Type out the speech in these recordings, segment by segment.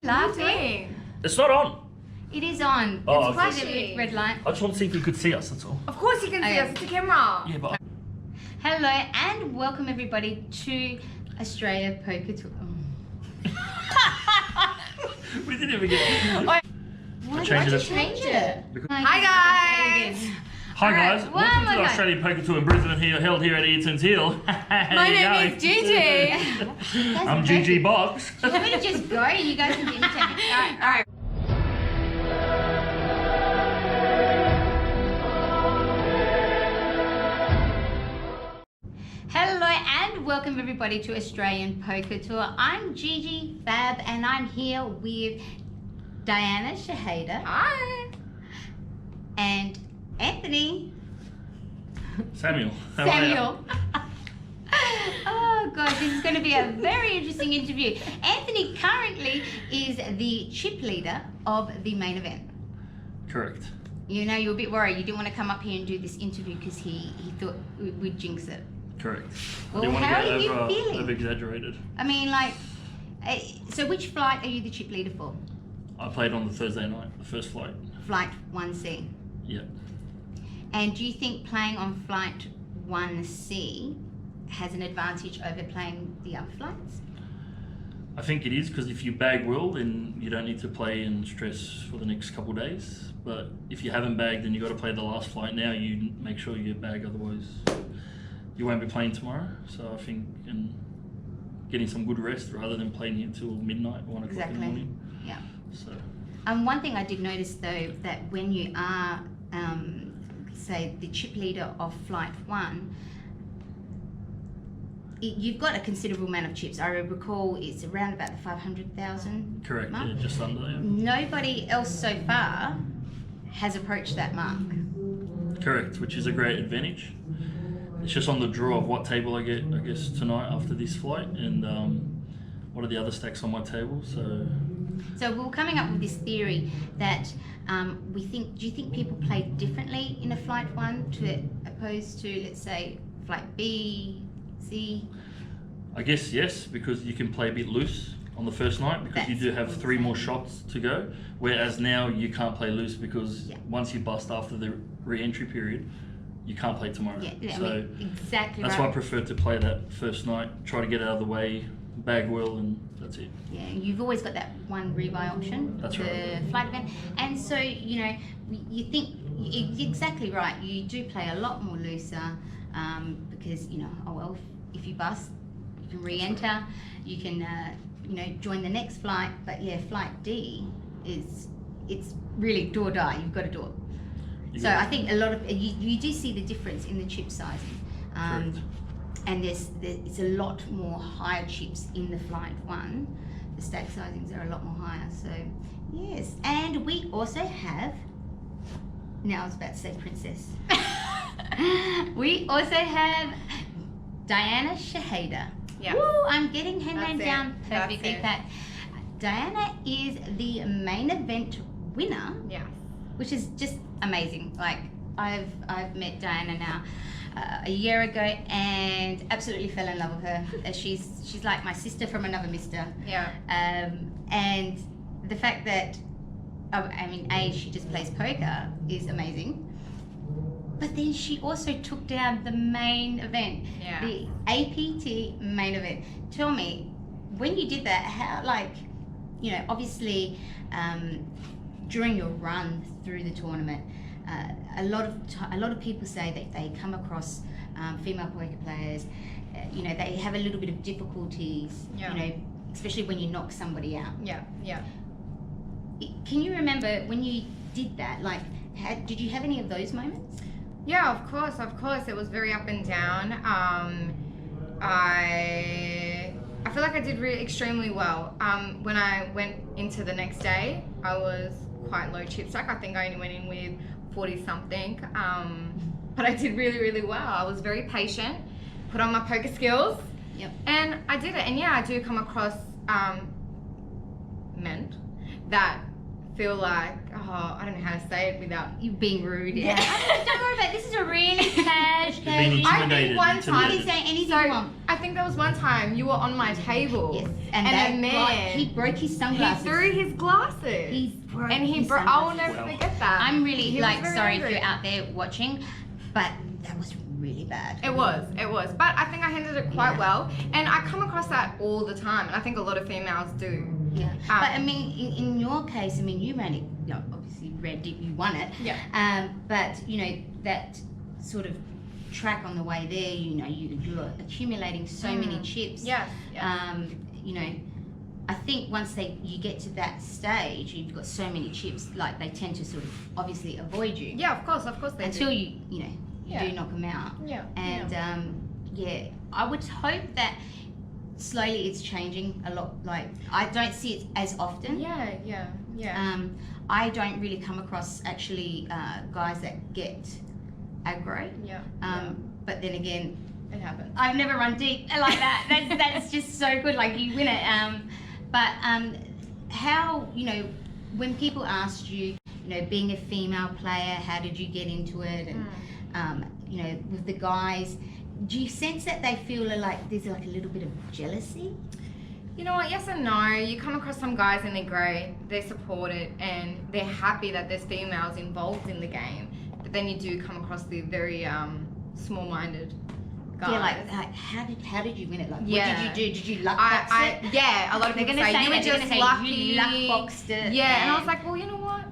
Laughing. It's not on. It is on. Oh, It's okay. the big red light. I just want to see if you could see us, that's all. Of course you can see Okay. us. It's a camera. Yeah, but... Hello and welcome everybody to Australia Poker Tour. We didn't even get... Why changed did you it. change it? Hi guys. Hi guys, Alright, welcome to one the more Australian Poker Tour in Brisbane here, held here at Eaton's Hill. My name is GiGi. I'm GiGi Box. You want me to just go? You guys can imitate me. Alright. Hello and welcome everybody to Australian Poker Tour. I'm GiGi Fab and I'm here with Diana Shehedah Hi. and Anthony. Samuel. How are you? Samuel. Oh god, this is going to be a very interesting interview. Anthony currently is the chip leader of the main event. Correct. You know, you were a bit worried. You didn't want to come up here and do this interview because he thought we'd jinx it. Correct. Well, I didn't want how to are you get feeling? over exaggerated. I mean, like, so which flight are you the chip leader for? I played on the Thursday night, the first flight. Flight 1C. Yeah. And do you think playing on flight 1C has an advantage over playing the other flights? I think it is, because if you bag well, then you don't need to play and stress for the next couple of days. But if you haven't bagged and you've got to play the last flight now, you make sure you bag, otherwise you won't be playing tomorrow. So I think getting some good rest rather than playing here till midnight, 1 o'clock in the morning. Yeah. So. One thing I did notice though, that when you are, say, the chip leader of flight 1, you've got a considerable amount of chips. I recall it's around about the 500,000 Correct, mark. yeah, just under there. Nobody else so far has approached that mark. Correct, which is a great advantage. It's just on the draw of what table I get, I guess, tonight after this flight, and what are the other stacks on my table. So we were coming up with this theory that do you think people play differently in a flight 1 to opposed to, let's say, flight B, C? I guess yes, because you can play a bit loose on the first night, because you do have 3 more shots to go, whereas now you can't play loose because once you bust after the re-entry period, you can't play tomorrow. Yeah, so I mean, exactly that's right. why I prefer to play that first night, try to get out of the way, bag well, and that's it. Yeah, you've always got that one rebuy option. That's the right. flight event, and so you know, you think you're exactly right. You do play a lot more looser because you know, oh well, if you bust, you can re-enter. Right. You can you know, join the next flight. But yeah, flight D it's really do or die. You've got to do it. So I think a lot of you do see the difference in the chip sizing, and it's a lot more higher chips in the flight 1. The stack sizings are a lot more higher. So yes, and we also have. Now I was about to say princess. We also have Diana Shehedah. Yeah. Woo, I'm getting her name That's it. down That's perfectly it. pat. Diana is the main event winner. Yeah. Which is just amazing. Like I've met Diana now a year ago and absolutely fell in love with her. She's like my sister from another mister. Yeah. And the fact that I mean, she just plays poker is amazing. But then she also took down the main event, the APT main event. Tell me, when you did that, how, like, you know, obviously. During your run through the tournament, a lot of people say that they come across female poker players. You know, they have a little bit of difficulties. Yeah. You know, especially when you knock somebody out. Yeah. Yeah. Can you remember when you did that? Like, did you have any of those moments? Yeah, of course. It was very up and down. I feel like I did really extremely well. When I went into the next day, I was quite low chip stack. I think I only went in with 40 something, but I did really, really well. I was very patient, put on my poker skills, and I did it. And yeah, I do come across men that feel like, oh, I don't know how to say it without. You being rude. Yeah. Don't worry about it. This is a really cash. being I think one time, You can say anything so you want. I think there was one time you were on my table. Yes. And that a man, guy, he broke his he sunglasses. threw his glasses. He broke and he his broke. I will sunglasses. never Wow. forget that. I'm really He was very sorry angry. if you're out there watching, but that was really bad. It was. But I think I handled it quite Yeah. well. And I come across that all the time. And I think a lot of females do. Yeah. But I mean, in your case, I mean, you ran it. You know, obviously, red deep, you won it. Yeah. But you know that sort of track on the way there. You know, you're accumulating so many chips. Yes. You know, I think once you get to that stage, you've got so many chips, like they tend to sort of obviously avoid you. Yeah, of course they Until do. you know, you do knock them out. Yeah. And yeah, I would hope that slowly it's changing a lot. Like I don't see it as often. Yeah. I don't really come across actually guys that get aggro. Yeah. But then again, It happens. I've never run deep like that. That's just so good. Like you win it. But how, you know, when people asked you, you know, being a female player, how did you get into it? And you know, with the guys, do you sense that they feel like there's like a little bit of jealousy? You know what? Yes and no. You come across some guys and they're great. They support it and they're happy that there's females involved in the game. But then you do come across the very small-minded guys. Yeah, like how did you win it? Like Yeah. what did you do? Did you luck box it? Yeah, a lot of They're people gonna say say you that, were they're just gonna say lucky. you luck boxed it. Yeah, and I was like, well, you know what?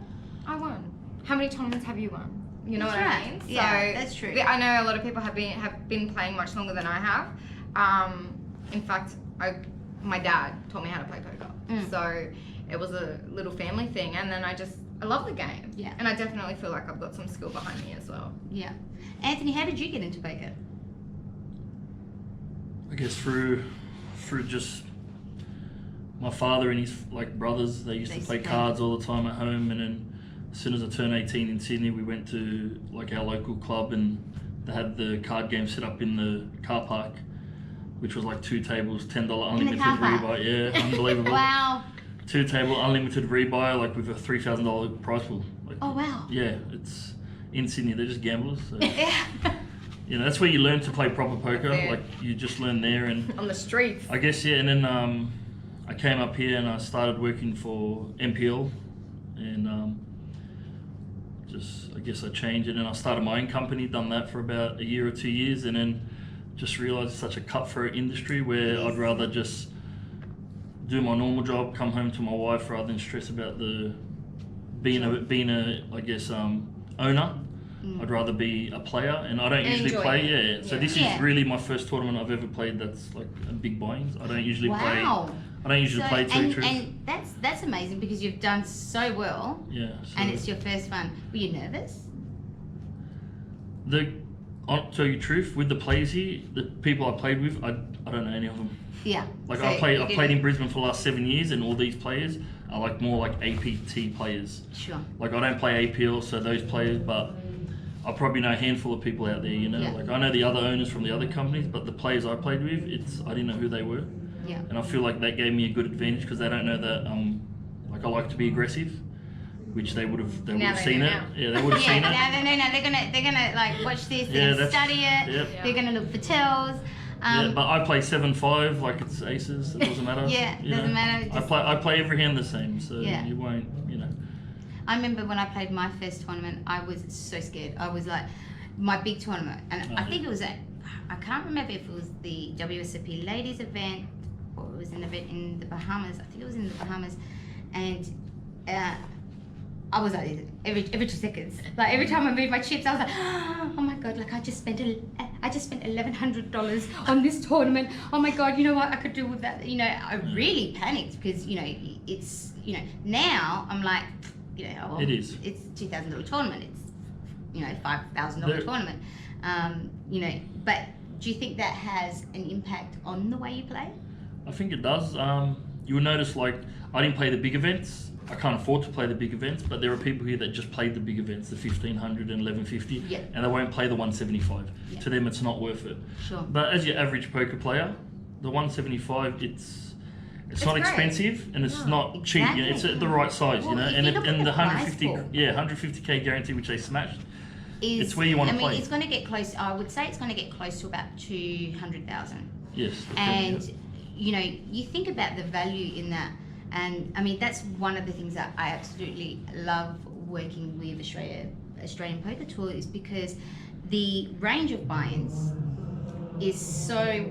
I won. How many tournaments have you won? You know That's what right. I mean? Yeah, that's true. I know a lot of people have been playing much longer than I have. In fact, my dad taught me how to play poker, so it was a little family thing, and then I love the game. Yeah. And I definitely feel like I've got some skill behind me as well. Yeah. Anthony, how did you get into poker? I guess through just my father and his brothers. They used to play cards all the time at home, and then as soon as I turned 18 in Sydney, we went to our local club, and they had the card game set up in the car park, which was like 2 tables, $10 unlimited car park? rebuy. Yeah, unbelievable. Wow. 2 table unlimited rebuy, with a $3,000 prize pool. Oh wow. Yeah, it's in Sydney. They're just gamblers. So. Yeah. You know, that's where you learn to play proper poker. Yeah. You just learn there, and On the streets. I guess and then I came up here and I started working for MPL, and I guess I changed it, and I started my own company. Done that for about a year or 2 years, and then just realised it's such a cutthroat industry where I'd rather just do my normal job, come home to my wife rather than stress about being a owner. I'd rather be a player, and I don't usually enjoy play. it. Yeah, so Yeah. this is really my first tournament I've ever played. That's like a big buy-ins. I don't usually play. Wow. I don't usually play too true. And that's amazing because you've done so well, Yeah. So and it's your first one. Were you nervous? I'll tell you the truth, with the players here, the people I played with, I don't know any of them. Yeah. Like So I've you played in Brisbane for the last 7 years, and all these players are more like APT players. Sure. Like I don't play APL, so those players, but I probably know a handful of people out there. You know, Yeah. like I know the other owners from the other companies, but the players I played with, I didn't know who they were. Yeah. And I feel like that gave me a good advantage because they don't know that I like to be aggressive, which they would have seen it. Yeah, they would have seen it. Yeah, they're gonna like watch this, study it. Yep. They're gonna look for tells. Yeah, but I play 7-5 like it's aces. It doesn't matter. Yeah, you doesn't know. matter. I play every hand the same, so Yeah. you won't. You know. I remember when I played my first tournament, I was so scared. I was like, my big tournament, and I think it was I can't remember if it was the WSOP ladies event or it was an event in the Bahamas. I think it was in the Bahamas, and I was like every 2 seconds. Like every time I moved my chips, I was like, oh my god! Like I just spent $1,100 on this tournament. Oh my god! You know what? I could do with that. You know, I really panicked because it's now I'm like. Well, It is. It's $2,000 tournament. It's $5,000 tournament. But do you think that has an impact on the way you play? I think it does. You will notice I didn't play the big events. I can't afford to play the big events, but there are people here that just played the big events, the 1,500 and 1,150, and they won't play the 175. Yeah. To them, it's not worth it. Sure. But as your average poker player, the 175, It's not great. expensive and it's No. not cheap. You know, it's at the right size, Well, you know. if And you look at and the the prize 150, pool. 150k guarantee, which they smashed. It's where you wanna I mean, play. it's going to get close. I would say it's going to get close to about 200,000. Yes. And you know, you think about the value in that, and I mean that's one of the things that I absolutely love working with Australian Poker Tour is because the range of buy-ins is so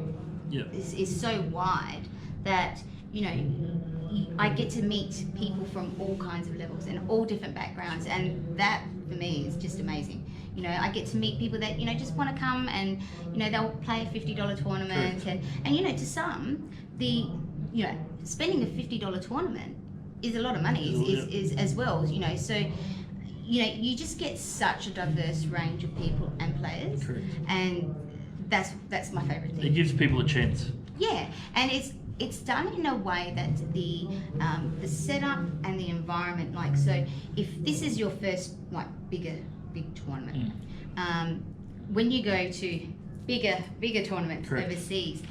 is so wide that you know I get to meet people from all kinds of levels and all different backgrounds, and that for me is just amazing. You know, I get to meet people that, you know, just want to come and, you know, they'll play a $50 tournament. And you know, to some, you know, spending a $50 tournament is a lot of money is as well, you know. So, you know, you just get such a diverse range of people and players. Correct. And that's my favourite thing. It gives people a chance. Yeah, and it's done in a way that the setup and the environment, like, so if this is your first like big tournament, when you go to bigger tournaments overseas,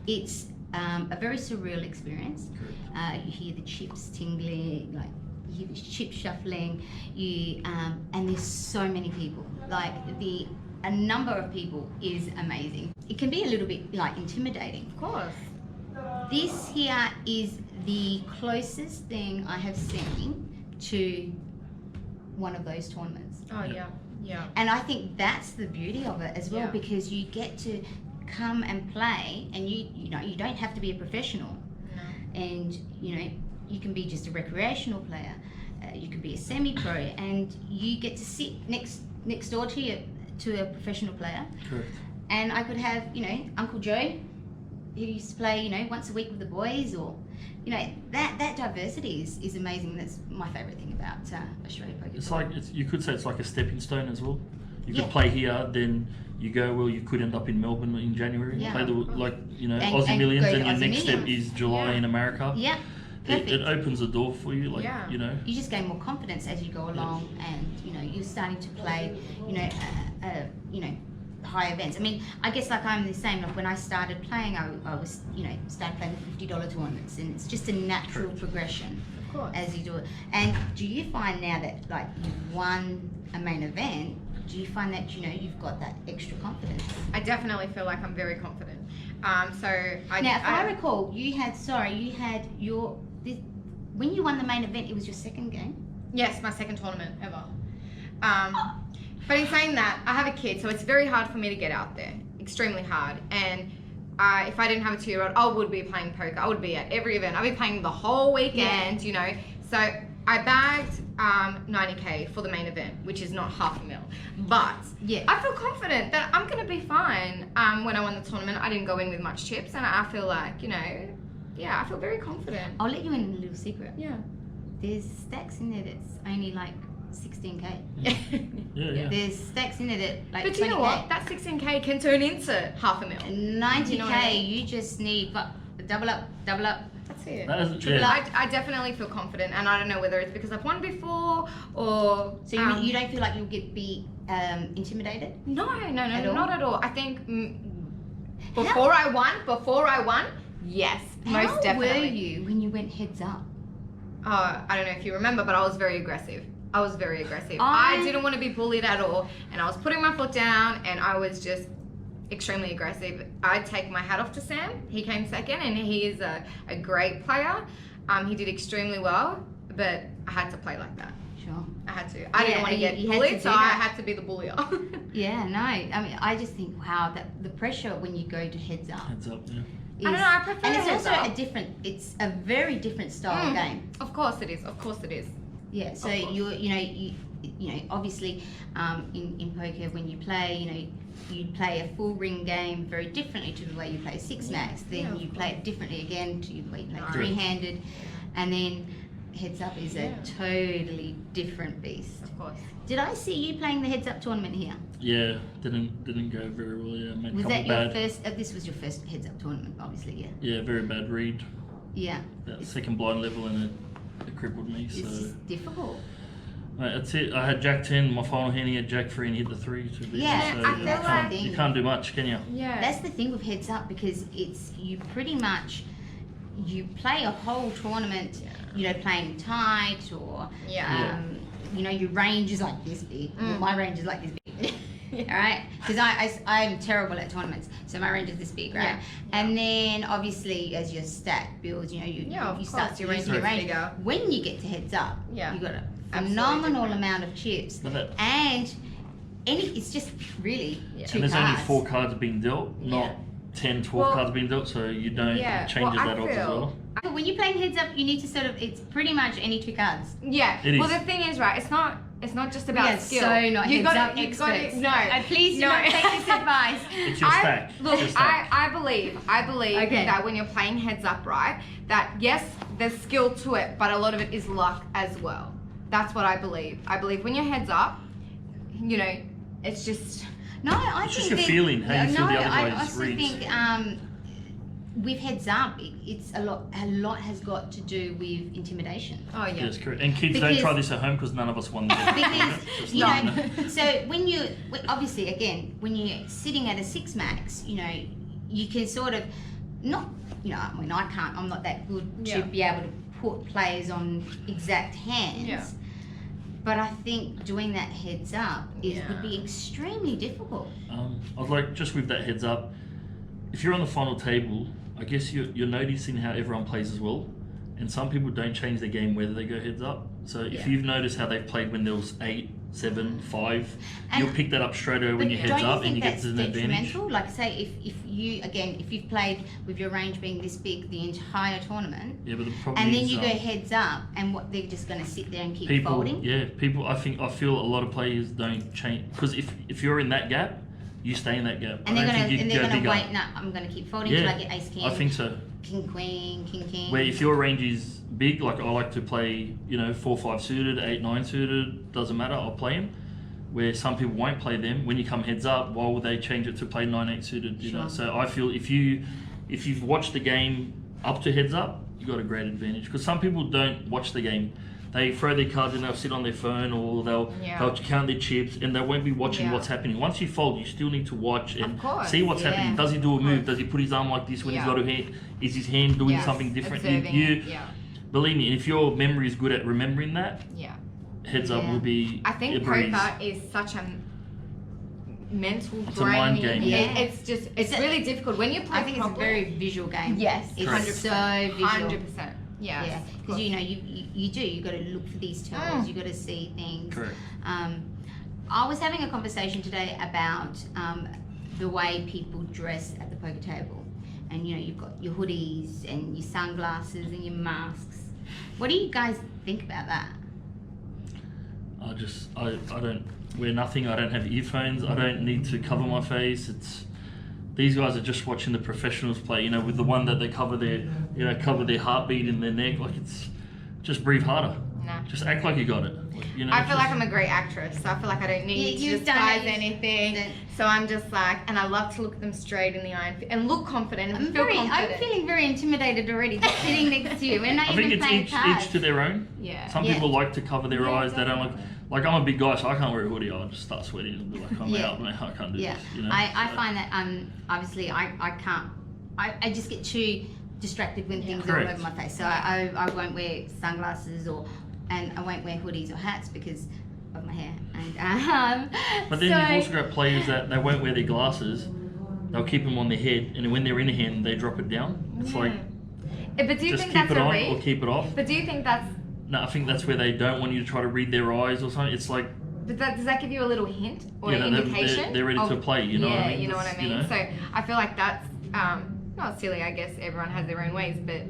it's a very surreal experience. You hear the chips tingling, like you hear the chip shuffling, and there's so many people. Like a number of people is amazing. It can be a little bit like intimidating. Of course. This here is the closest thing I have seen to one of those tournaments. Oh yeah. Yeah. And I think that's the beauty of it as well, Yeah. because you get to come and play, and you know, you don't have to be a professional. No. And you know, you can be just a recreational player, you could be a semi-pro, and you get to sit next door to a professional player. Correct. And I could have, you know, Uncle Joe, who used to play, you know, once a week with the boys, or, you know, that diversity is amazing. That's my favourite thing about Australia Poker It's Tour. like you could say it's like a stepping stone as well. You Yeah. could play here, then you go. Well, you could end up in Melbourne in January. Yeah. Play you know, And Aussie go Millions, to and your Aussie next step Millions. is July Yeah. in America. Yeah, perfect. It opens the door for you, like Yeah. you know. You just gain more confidence as you go along, and you know, you're starting to play, you know, high events. I mean, I guess like I'm the same. Like when I started playing, I was, you know, started playing the $50 tournaments, and it's just a natural progression Of course. as you do it. And do you find now that like you've won a main event, do you find that, you know, you've got that extra confidence? I definitely feel like I'm very confident. Now, if I recall, when you won the main event, it was your second game. Yes, my second tournament ever. But in saying that, I have a kid, so it's very hard for me to get out there. Extremely hard. And if I didn't have a 2-year-old, I would be playing poker. I would be at every event. I'd be playing the whole weekend, you know. So I bagged 90k for the main event, which is not $500,000. But Yeah. I feel confident that I'm going to be fine. When I won the tournament, I didn't go in with much chips, and I feel like, you know, yeah, I feel very confident. I'll let you in a little secret. Yeah. There's stacks in there that's only like 16k. Yeah. There's stacks in there that like But 20k. you know what? That 16k can turn into $500,000. 90k, You know what I mean? you just need double up. That's it. That is, Triple yeah. up. I definitely feel confident, and I don't know whether it's because I've won before or. So you don't feel like you'll be intimidated? No, At all? not at all. I think before I won, yes, most definitely. How were you when you went heads up? I don't know if you remember, but I was very aggressive. I I- didn't want to be bullied at all, and I was putting my foot down, and I was just extremely aggressive. I take my hat off to Sam. He came second, and he is a great player. He did extremely well, but I had to play like that. Sure. I had to. I didn't want to you- get you had to bullied, do so I that. had to be the bullier. Yeah, no. I mean, I just think, wow, that the pressure when you go to heads up. Heads up, yeah. Is, I don't know, I prefer and it's heads also up. it's a very different style game. Of course it is. Of course it is. Yeah, so Of course. you know, obviously, in poker when you play, you know, you play a full ring game very differently to the way you play six max. Then Yeah, you of play it differently again to the way you play Right. three-handed, and then heads up is a totally different beast. Of course. Did I see you playing the heads up tournament here? Yeah, didn't go very well. Yeah, made a Was couple that your bad. first? This was your first heads up tournament, obviously. Yeah. Yeah, very bad read. Yeah. That second blind level, and it crippled me. It's So difficult. mate, that's it. I had Jack 10. My final hand, he had Jack 3 and hit the 3 to beat. Yeah, so I feel you can't do much, can you? Yeah. That's the thing with heads up, because you pretty much you play a whole tournament, playing tight or your range is like this big. Well, my range is like this big. All right, because I'm terrible at tournaments, so my range is this big, right? Yeah. And then obviously as your stat builds, you start to your range use your gets range. bigger. When you get to heads up, you got a phenomenal amount of chips, and it's just really two and there's cards. only 4 cards being dealt, not 10, 12 cards being dealt, so you don't change that odds as well. But when you're playing heads up, you need to it's pretty much any 2 cards. Yeah. It is. Well, the thing is, right, it's not just about skill. So not you heads got up it, experts. no. Please do not take this advice. It's your stack. Look, It's your stack. I believe that when you're playing heads up, right, that yes, there's skill to it, but a lot of it is luck as well. That's what I believe. I believe when you're heads up, it's just... No, I it's think just your feeling, how you feel the other I guys also reads. think with heads up, it's a lot has got to do with intimidation. Oh yeah. Yes, correct. And kids, don't try this at home because none of us won the game. Because so obviously again, when you're sitting at a 6 max, you can sort of not, I mean, I'm not that good to be able to put players on exact hands. Yeah. But I think doing that heads up would be extremely difficult. I was like, just with that heads up, if you're on the final table, I guess you're noticing how everyone plays as well. And some people don't change their game whether they go heads up. So if you've noticed how they've played when there was 8, 7, 5, you'll pick that up straight away when you heads up and you get to an advantage. Like say if you've played with your range being this big the entire tournament, but the problem and then is, you go heads up, and they're just going to sit there and keep folding. I feel a lot of players don't change, because if you're in that gap, you stay in that gap. And they're going to wait. No, I'm going to keep folding until I get ace king. I think so. King queen, king king. Where if your range is big, like I like to play, 4-5 suited, 8-9 suited, doesn't matter, I'll play them. Where some people won't play them, when you come heads up, why would they change it to play 9-8 suited? So I feel if you've watched the game up to heads up, you got a great advantage. Because some people don't watch the game. They throw their cards and they'll sit on their phone, or they'll count their chips, and they won't be watching what's happening. Once you fold, you still need to watch and see what's happening. Does he do a move? Does he put his arm like this when he's got a hand? Is his hand doing something different? Believe me, if your memory is good at remembering that, heads up will be. I think poker is such a mental it's a mind game. It's really difficult when you play. I think it's a very visual game. Yes, it's 100%. so visual. 100%. Yeah, because you got to look for these tells. You got to see things. Correct. I was having a conversation today about the way people dress at the poker table, and you've got your hoodies and your sunglasses and your masks. What do you guys think about that? I don't wear nothing. I don't have earphones. I don't need to cover my face. These guys are just watching the professionals play, with the one that they cover their heartbeat in their neck. Like, it's just breathe harder. Nah. Just act like you got it. I feel like I'm a great actress, so I feel like I don't need to disguise anything. So I'm just like, and I love to look them straight in the eye and look confident and feel confident. I'm feeling very intimidated already, just sitting next to you. We're not even playing cards. I think it's each to their own. Yeah. Some people like to cover their eyes. They don't like. Like, I'm a big guy, so I can't wear a hoodie. I'll just start sweating and be like, I'm out, mate. I can't do this. I find that obviously I can't. I just get too distracted when things are all over my face. So I won't wear sunglasses and I won't wear hoodies or hats because of my hair. And but then you've also got players that they won't wear their glasses. They'll keep them on their head, and when they're in a hand, they drop it down. It's like, but do you just think keep that's it on read? or keep it off. But do you think that's? No, I think that's where they don't want you to try to read their eyys or something. It's like. But does that give you a little hint or an indication? They're ready to play. You know what I mean? You know what I mean. So I feel like that's not silly. I guess everyone has their own ways, but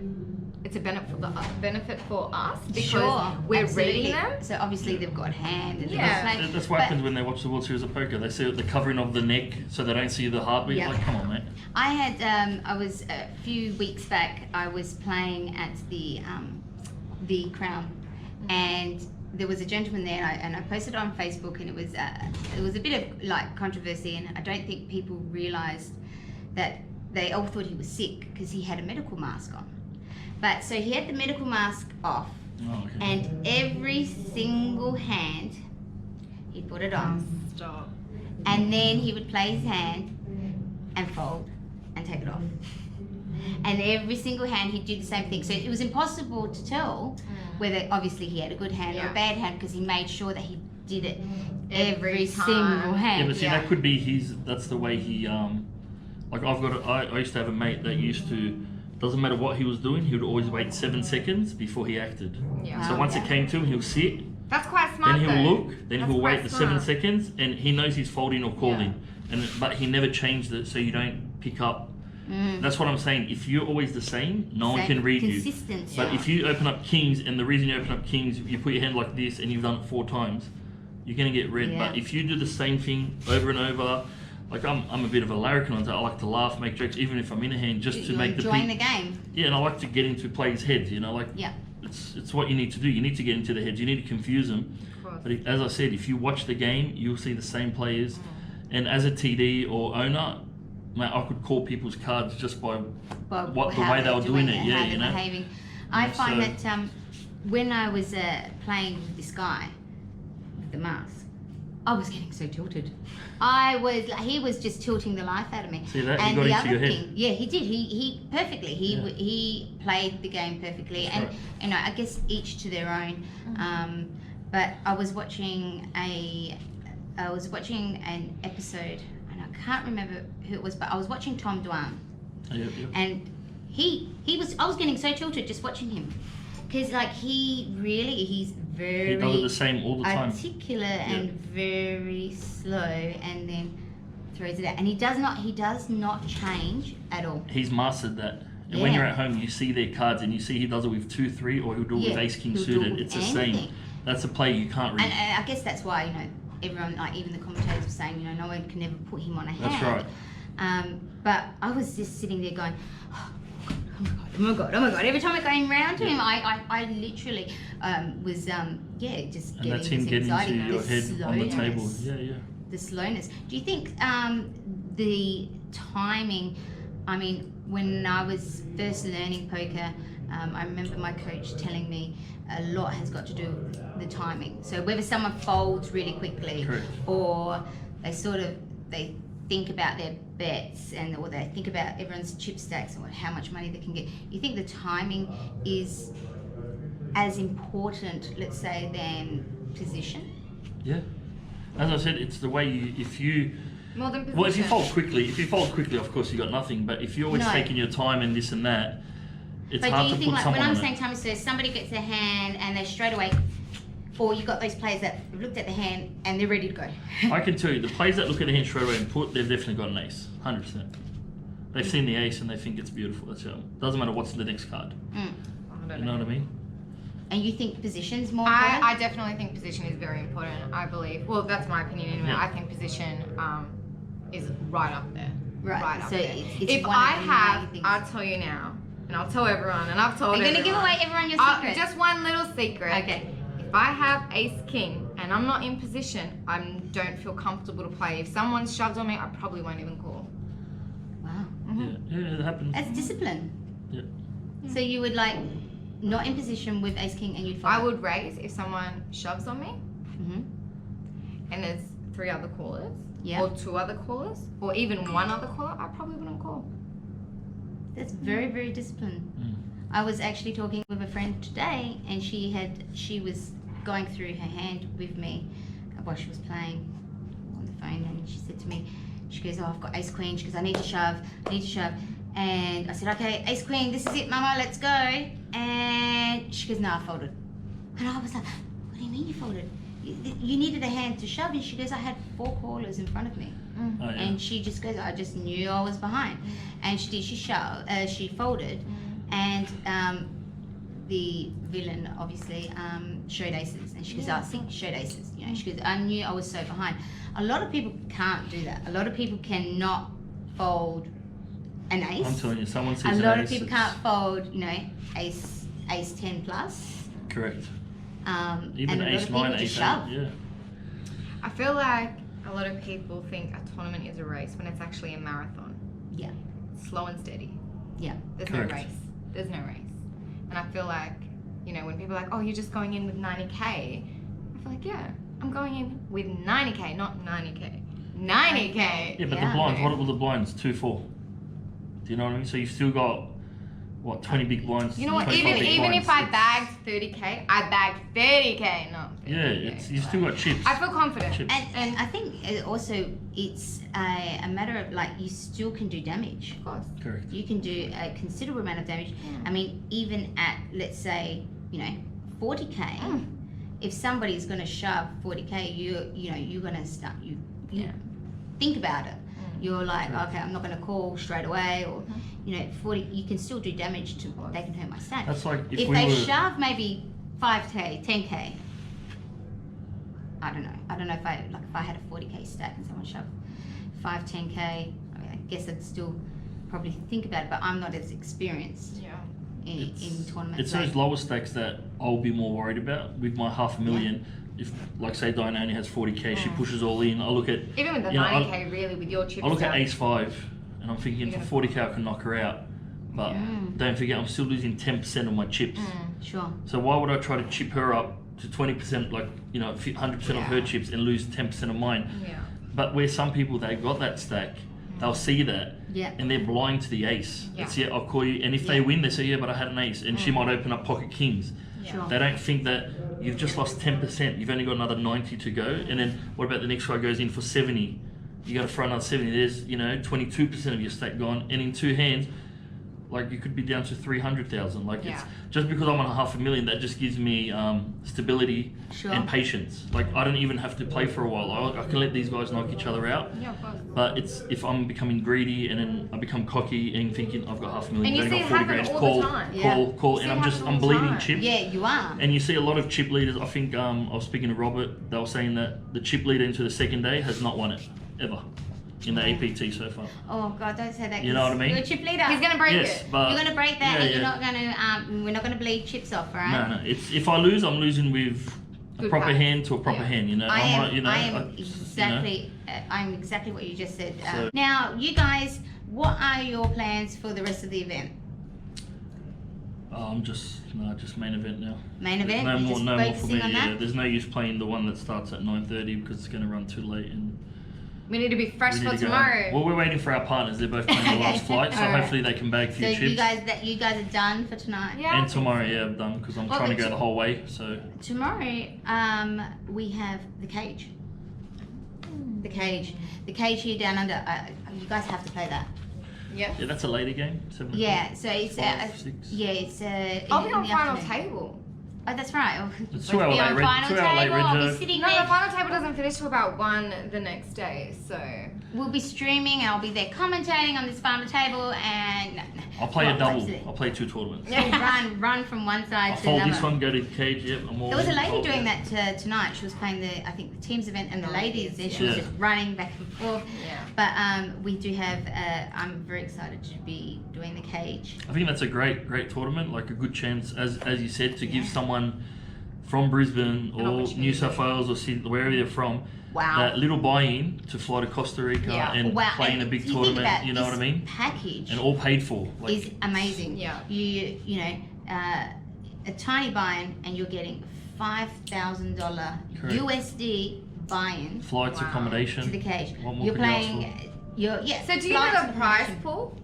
it's a benefit for us because we're reading them. So obviously they've got hand. And that's what happens when they watch the World Series of Poker. They see the covering of the neck so they don't see the heartbeat. Yeah. Like, come on, mate. I had I was a few weeks back. I was playing at the Crown, and there was a gentleman there, and I posted it on Facebook, and it was a bit of like controversy, and I don't think people realised that they all thought he was sick because he had a medical mask on. But so he had the medical mask off, and every single hand he put it on. Stop. And then he would play his hand and fold and take it off. And every single hand he'd do the same thing. So it was impossible to tell whether obviously he had a good hand or a bad hand, because he made sure that he did it every single hand. Yeah, but see, that could be that's the way he, like I used to have a mate that used to, doesn't matter what he was doing, he would always wait 7 seconds before he acted. Yeah. So once it came to him, he'll sit, That's quite smart. then he'll look, then That's he'll wait quite the smart. 7 seconds, and he knows he's folding or calling. But he never changed it, so you don't pick up. That's what I'm saying. If you're always the same, no one can read you. Consistency. But if you open up kings, and the reason you open up kings, you put your hand like this, and you've done it 4 times, you're gonna get read. Yeah. But if you do the same thing over and over, like I'm a bit of a larrikin on that. I like to laugh, make jokes, even if I'm in a hand, just to You're make enjoying the game. Yeah, and I like to get into players' heads. You know, like it's what you need to do. You need to get into their heads. You need to confuse them. But as I said, if you watch the game, you'll see the same players. And as a TD or owner, mate, I could call people's cards just by the way they were doing it. Yeah, how you they're know. behaving. I find that when I was playing with this guy with the mask, I was getting so tilted. He was just tilting the life out of me. See that? And He got the into other your head. thing, yeah, he did. He perfectly. He played the game perfectly, That's and right. you know, I guess each to their own. But I was watching an episode, and I can't remember who it was, but I was watching Tom Dwan, Yep. and I was getting so tilted just watching him, because like he's very He does it the same all the time. articulate and very slow, and then throws it out, and he does not change at all. He's mastered that. And when you're at home, you see their cards, and you see he does it with 2-3, or he'll do it with ace king he'll do it suited. with It's the same. anything. That's a play you can't read. And I guess that's why, you know, everyone, like even the commentators were saying, you know, no one can ever put him on a hand. That's right. But I was just sitting there going, oh my god. Every time I came round to him, I literally was, just And getting that's him this getting anxiety, into your head on the table. slowness. Yeah. The slowness. Do you think the timing, I mean, when I was first learning poker, I remember my coach telling me a lot has got to do with the timing. So whether someone folds really quickly, Correct. or they think about their bets, or they think about everyone's chip stacks or how much money they can get. You think the timing is as important, let's say, than position? Yeah. As I said, it's the way More than position. Well, if you fold quickly, of course you got nothing. But if you're always taking your time and this and that, it's but hard do you to think, put like, someone when I'm on saying it. timing, so somebody gets their hand and they straight away, or you've got those players that have looked at the hand and they're ready to go. I can tell you, the players that look at the hand straight away and put, they've definitely got an ace, 100%. They've seen the ace and they think it's beautiful. That's it. Doesn't matter what's the next card. You know what I mean? And you think position's more important? I definitely think position is very important. I believe. Well, that's my opinion anyway. Yeah. I think position is right up there. Right. up So there. it's If one I of the have, main things. I'll tell you now, and I'll tell everyone, and I've told I'm going to everyone. give away everyone your secret. Just one little secret. Okay. If I have ace king and I'm not in position, I don't feel comfortable to play. If someone shoves on me, I probably won't even call. Wow. Yeah, it happens. That's discipline. Yeah. So you would like not in position with ace king and you'd fold. I would raise if someone shoves on me and there's 3 other callers or 2 other callers or even 1 other caller, I probably wouldn't call. That's very, very disciplined. I was actually talking with a friend today, and she was going through her hand with me while she was playing on the phone, and she said to me, she goes, "Oh, I've got ace queen." She goes, I need to shove. And I said, "Okay, ace queen, this is it, mama, let's go." And she goes, "No, I folded." And I was like, "What do you mean you folded? You needed a hand to shove." And she goes, "I had 4 callers in front of me." Oh, yeah. And she just goes, "I just knew I was behind." And she did. She folded, and the villain obviously showed aces, and she goes, "I think showed aces." You know, she goes, "I knew I was so behind." A lot of people can't do that. A lot of people cannot fold an ace. I'm telling you, someone sees A an lot of ace, people it's- can't fold, you know, ace 10 plus. Correct. and Even a lot ace of people 9, just ace shove. 8, yeah. I feel like a lot of people think a tournament is a race when it's actually a marathon. Yeah. Slow and steady. Yeah. There's Correct. no race. There's no race. And I feel like, you know, when people are like, "Oh, you're just going in with 90K," I feel like, yeah, I'm going in with 90K, not 90K. 90K! Yeah, but Yeah. the blinds, what were the blinds? 2-4. Do you know what I mean? So you've still got what, 20 big blinds. You know what? 25 big Even blinds. if I bagged 30k, I bagged 30k, not 30K. Yeah, you still got chips. I feel confident. Chips. And I think also it's a matter of like you still can do damage. Of course. Correct. You can do a considerable amount of damage. I mean, even at, let's say, 40k, if somebody's going to shove 40k, you're going to start, you think about it. You're like, okay, I'm not going to call straight away, or 40. You can still do damage to. They can hurt my stack. That's like if they shove maybe 5k, 10k. I don't know. I don't know if I had a 40k stack and someone shoved 5, 10k. I mean, I guess I'd still probably think about it, but I'm not as experienced in tournaments. It's those lower stacks that I'll be more worried about. With my $500,000, if like say Diana only has 40k, she pushes all in. I look at even with the 90k, really, with your chips. I look at Ace 5, and I'm thinking for 40k I can knock her out, but don't forget I'm still losing 10% of my chips. Sure. So why would I try to chip her up to 20%, like 100% of her chips, and lose 10% of mine? Yeah. But where some people, they got that stack, they'll see that, and they're blind to the ace. It's I'll call you, and if they win, they say but I had an ace, and she might open up pocket kings. Sure. They don't think that you've just lost 10%, you've only got another 90 to go, and then what about the next guy goes in for 70? You got to throw another 70. There's 22% of your stack gone, and in 2 hands, like you could be down to 300,000. Like it's just because I'm on $500,000, that just gives me stability and patience. Like I don't even have to play for a while. I can let these guys knock each other out. Yeah, of course. But it's if I'm becoming greedy and then I become cocky and thinking I've got $500,000, And you only see got it 40 happen grand, all the time. call, and I'm bleeding chips. Yeah, you are. And you see a lot of chip leaders. I think I was speaking to Robert. They were saying that the chip leader into the second day has not won it ever in the APT so far. Oh God, don't say that. You know what I mean? You're a chip leader. He's gonna break it. But You're gonna break that, and yeah. you're not gonna. We're not gonna bleed chips off, all right? No. It's if I lose, I'm losing with a Good proper pack. hand to a proper hand. I am I- exactly. I'm exactly what you just said. So- Now, you guys, what are your plans for the rest of the event? I'm just main event now. Main event? No You're more, just no more for focusing me. on that? There's no use playing the one that starts at 9:30 because it's going to run too late. And We need to be fresh we need for to go. tomorrow. Well, we're waiting for our partners. They're both playing the last flight, so Alright. hopefully they can bag a few So chips. you guys are done for tonight. Yeah. And tomorrow, I'm done because I'm Well, trying to the go the whole way. So Tomorrow, we have the cage. The cage here down under. You guys have to play that. Yeah. yeah, that's a later game. 7 o'clock. Yeah. So it's 5, 6. yeah, it's I'll be in on the final afternoon. table. Oh, that's right. Oh, It's we'll 2 hour be on late, final 2 hour late table. I'll be red. sitting No, there. the final table doesn't finish till about 1 the next day, so. We'll be streaming. I'll be there commentating on this final table, and I'll play a Well, double. absolutely. I'll play 2 tournaments. Yeah. run from one side I'll to fold another. this one, go to the cage. Yep, I'm all There was a in, lady fold doing it. that tonight. She was playing I think the teams event and the ladies, and she was Yeah. just running back and forth. Yeah. But we do have. I'm very excited to be doing the cage. I think that's a great tournament. Like a good chance, as you said, to give someone from Brisbane An or opportunity. New South Wales or Sydney, wherever they're from, Wow. that little buy-in to fly to Costa Rica Yeah. and Wow. play in a and big you think tournament. about You know what I this mean? Package And all paid for. Like, is amazing. Yeah. You know, a tiny buy-in, and you're getting $5,000 Correct. USD buy-in flights, Wow. accommodation. to the cage. What more You're could you ask playing. Yeah. So do you flights know the and prize accommodation. pool?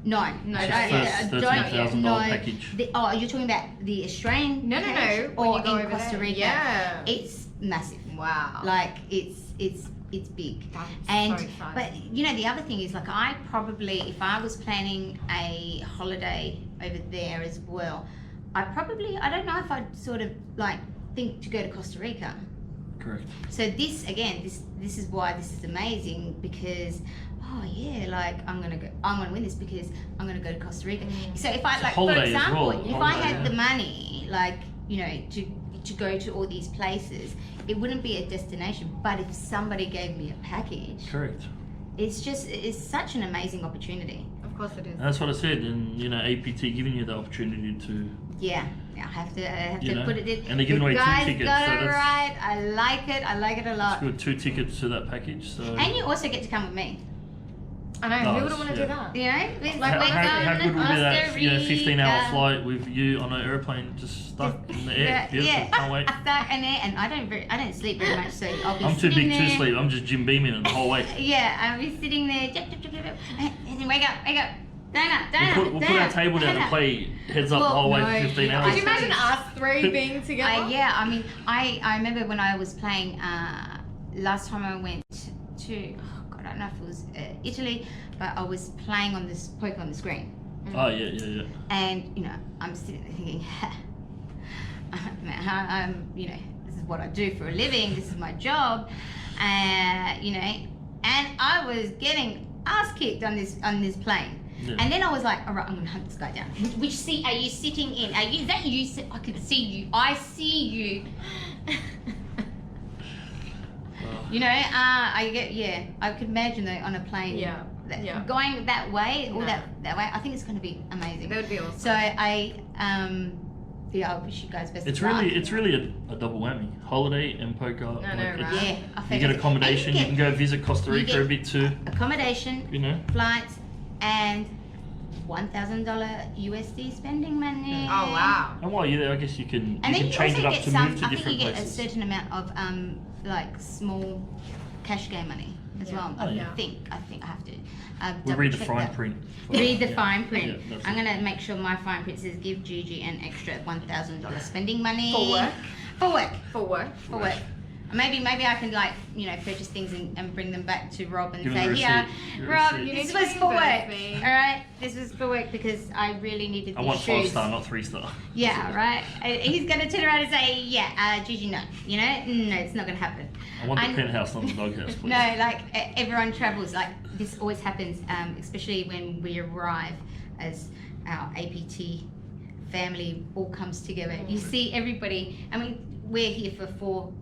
No, No, It's don't- just don't- $13,000 package. You're talking about the Australian No, cage when or you go in over Costa there. Rica? Yeah. It's massive. Wow. Like it's big. That's And so exciting. but you know the other thing is, like, I probably, if I was planning a holiday over there as well, I don't know if I'd sort of like think to go to Costa Rica. Correct. So this again, this is why this is amazing, because oh yeah, like I'm gonna win this because I'm gonna go to Costa Rica. So if I, It's a like, for holiday as example, well. if I Holiday, had yeah. the money, like, you know, to go to all these places, it wouldn't be a destination. But if somebody gave me a package, Correct. it's such an amazing opportunity. Of course it is. And that's what I said. And APT giving you the opportunity to. Yeah, I have to You know, put it in. and they're giving away 2 guys tickets, got so it that's- right. I like it a lot. Good 2 tickets to that package. So. And you also get to come with me. I know, No, who wouldn't want to yeah. do that? You know, it's Like, we're how going good would be that? Costa 15-hour Rica. flight with you on an airplane, just stuck in the air. Beautiful. Yeah, Can't wait. stuck in there, and I don't sleep very much, so I'll be I'm too sitting big there. to sleep. I'm just Jim Beaming the whole way. Yeah, I'll be sitting there, and then wake up, We'll put our table down and play heads up the whole way for 15 hours. Could you imagine us three being together? Yeah, I mean, I remember when I was playing, last time I went to, oh God, I don't know if it was Italy, but I was playing on this poker on the screen. Oh, yeah. And, you know, I'm sitting there thinking, I'm, you know, this is what I do for a living, this is my job, you know, and I was getting ass kicked on this plane. Yeah. And then I was like, all right, I'm gonna hunt this guy down. Which seat are you sitting in? Is that you? I could see you. I see you. You know, I could imagine that on a plane. Going that way or that way. I think it's going to be amazing. That would be awesome. So I wish you guys best of luck. It's really a double whammy. Holiday and poker. I know, right? Yeah. You get accommodation. You can go visit Costa Rica a bit too. Accommodation. You know. Flights and $1,000 USD spending money. Oh wow! And while you're there, I guess you can And change it up to move to I think different you get places. a certain amount of like small cash game money as well. Oh, I think I have to. We'll read the double-check fine that. print. Read the fine print. Yeah, I'm going to make sure my fine print says give GiGi an extra $1,000 spending money. For work? For work. Maybe I can purchase things and bring them back to Rob and Give say, him a here, receipt. Rob, You need this to was for work. reimburse me. All right, this was for work because I really needed I these want shoes. 5-star, not 3-star. Yeah, right. He's going to turn around and say, GiGi, no. You know, no, it's not going to happen. I want the penthouse, not the doghouse, please. No, like everyone travels. Like this always happens, especially when we arrive as our APT family all comes together. You see everybody. I mean, we're here for 4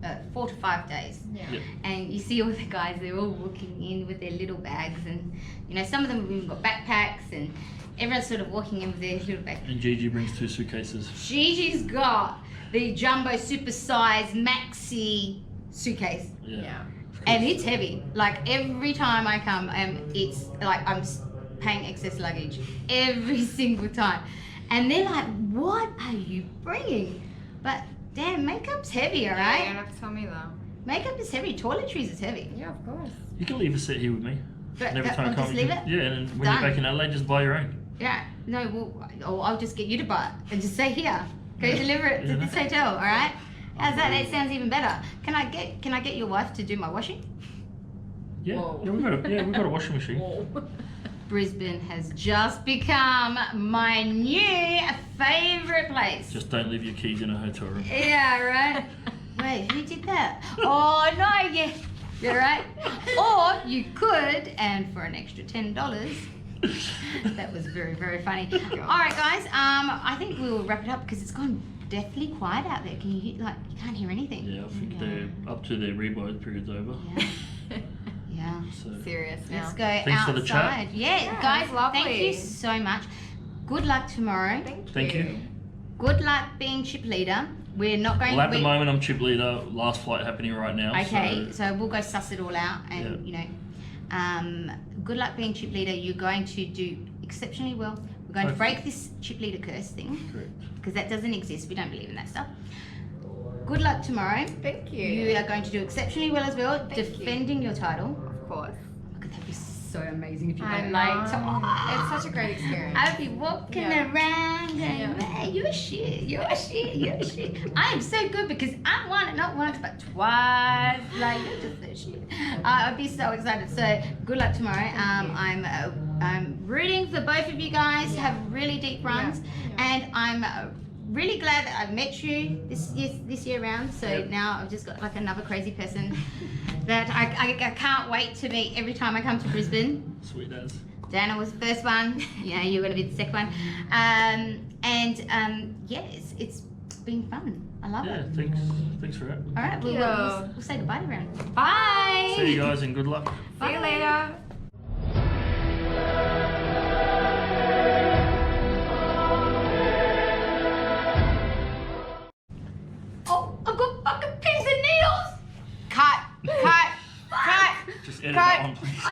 to 5 days. Yep. And you see all the guys, they're all walking in with their little bags, and you know, some of them have even got backpacks, and everyone's sort of walking in with their little bags. And GiGi brings 2 suitcases. GiGi's got the jumbo supersize maxi suitcase. Yeah. And it's heavy. Like every time I come, it's like I'm paying excess luggage every single time. And they're like, what are you bringing? But damn, makeup's heavy, all right? You don't have to tell me though. Makeup is heavy. Toiletries is heavy. Yeah, of course. You can leave a set here with me. But And every time you just come, leave it? yeah, and then when Done. you're back in Adelaide, just buy your own. Yeah. No, well, I'll just get you to buy it and just say here. Go Yeah. deliver it to Yeah. this hotel, all right? How's that? That sounds even better. Can I get your wife to do my washing? Yeah, Whoa. we've got a washing machine. Brisbane has just become my new favourite place. Just don't leave your keys in a hotel room. Yeah, right. Wait, who did that? Oh no, yeah, you're right. Or you could, and for an extra $10. That was very, very funny. All right, guys. I think we will wrap it up because it's gone deathly quiet out there. Can you you can't hear anything? Yeah, I think they're up to their rebuy period's over. Yeah. Yeah. So Serious now. Let's go Thanks for outside. the chat. Yeah, Yeah, guys. it's lovely. Thank you so much. Good luck tomorrow. Thank you. Good luck being chip leader. We're not going. Well, at the moment, I'm chip leader. Last flight happening right now. Okay, so we'll go suss it all out, and good luck being chip leader. You're going to do exceptionally well. We're going to break this chip leader curse thing. Correct. Because that doesn't exist. We don't believe in that stuff. Good luck tomorrow. Thank you. You are going to do exceptionally well as well, Thank you. defending your title. Of course. Oh my God, that'd be so amazing if you I went know. late. It's such a great experience. I'd be walking around going, hey, you're shit, you're shit, you're shit. I am so good because I won it not once but twice. Like, you're just so shit. I'd be so excited. So, good luck tomorrow. I'm rooting for both of you guys to have really deep runs. And I'm really glad that I've met you this year round. So now I've just got like another crazy person that I can't wait to meet every time I come to Brisbane. Sweet as. Diana was the first one. Yeah, you're gonna be the second one. It's been fun. I love it. Thanks for it. All right, we'll say goodbye to everyone. Bye. See you guys and good luck. See you later. Oh, I've got fucking pins and needles. Cut. Just edit Cut. that one, please.